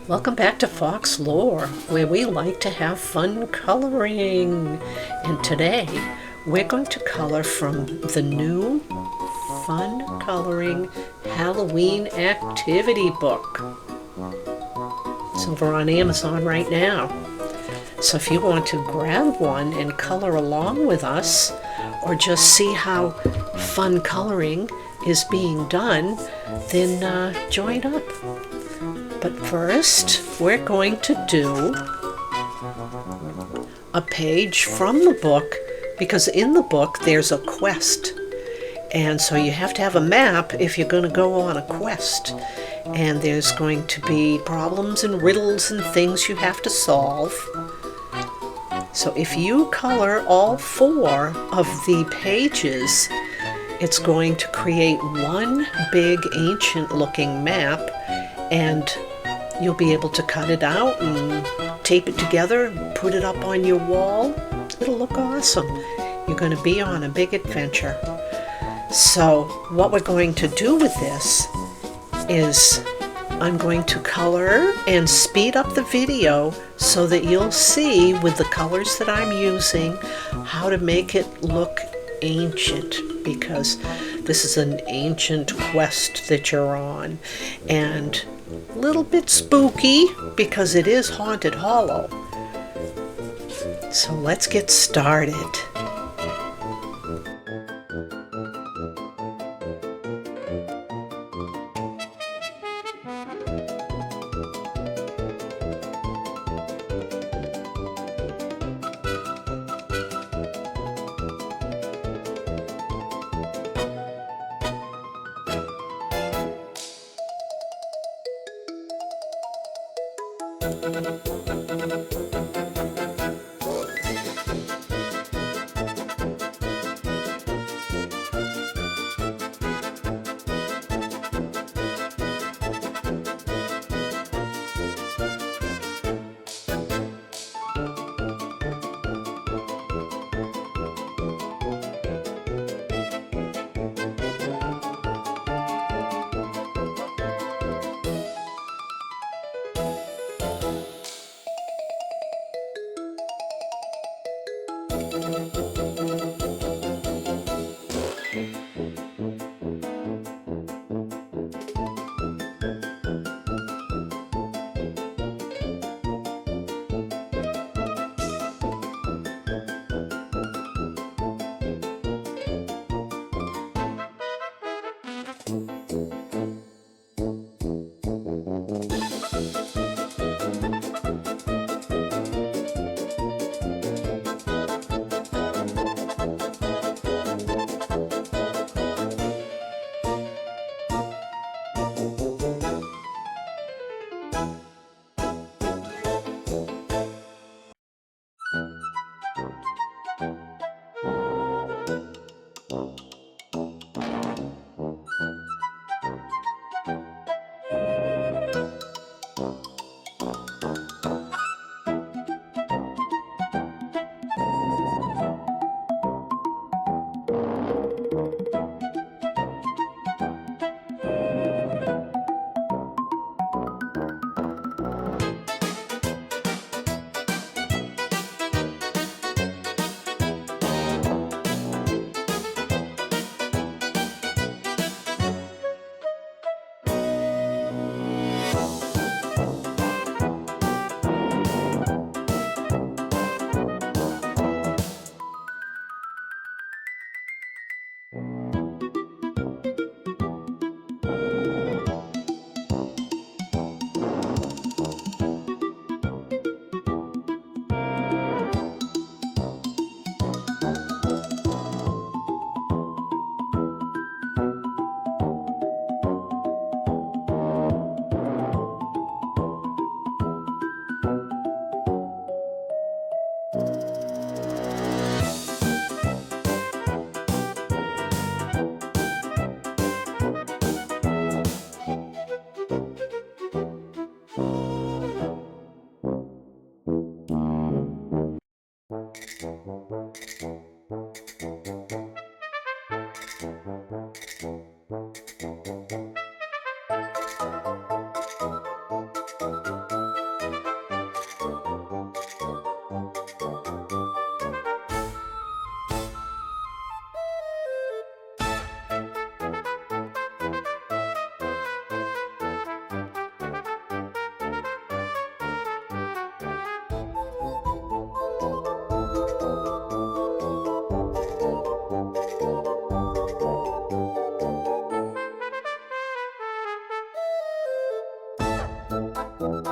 Welcome back to Fox Lore, where we like to have fun coloring. And today, we're going to color from the new Fun Coloring Halloween Activity Book. It's over on Amazon right now. So if you want to grab one and color along with us, or just see how fun coloring is being done, then join up. But first, we're going to do a page from the book, because in the book there's a quest. And so you have to have a map if you're going to go on a quest. And there's going to be problems and riddles and things you have to solve. So if you color all 4 of the pages, it's going to create one big ancient looking map, and you'll be able to cut it out and tape it together and put it up on your wall. It'll look awesome. You're going to be on a big adventure. So what we're going to do with this is I'm going to color and speed up the video so that you'll see with the colors that I'm using how to make it look ancient, because this is an ancient quest that you're on, and a little bit spooky because it is Haunted Hollow. So let's get started. Don't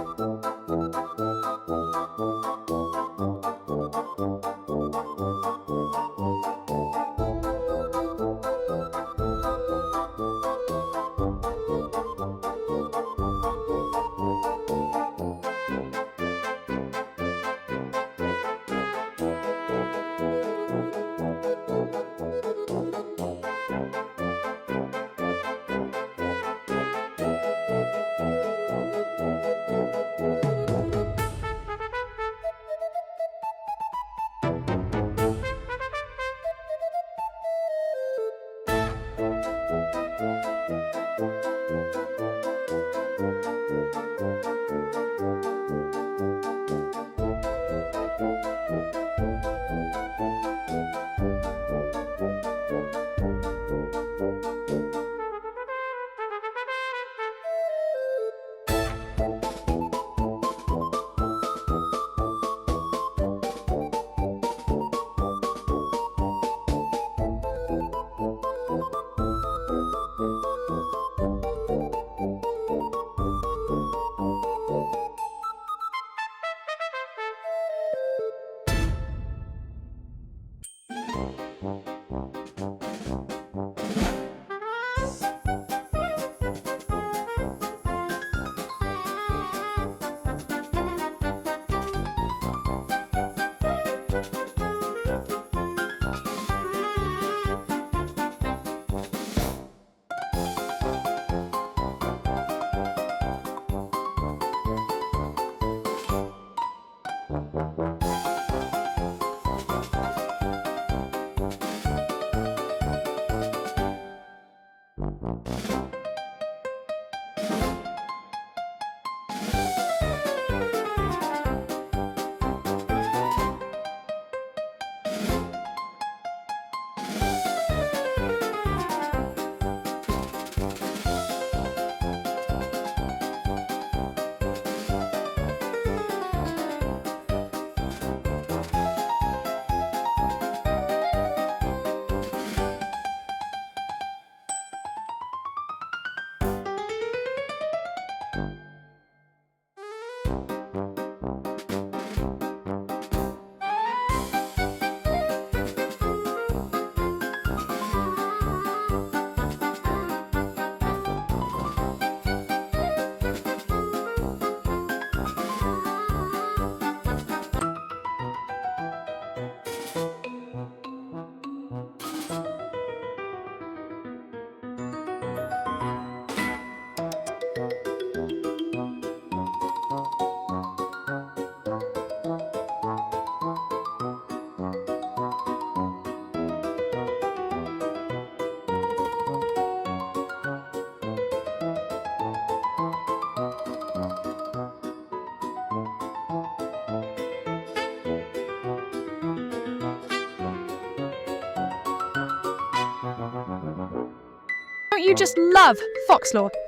you just love foxlore?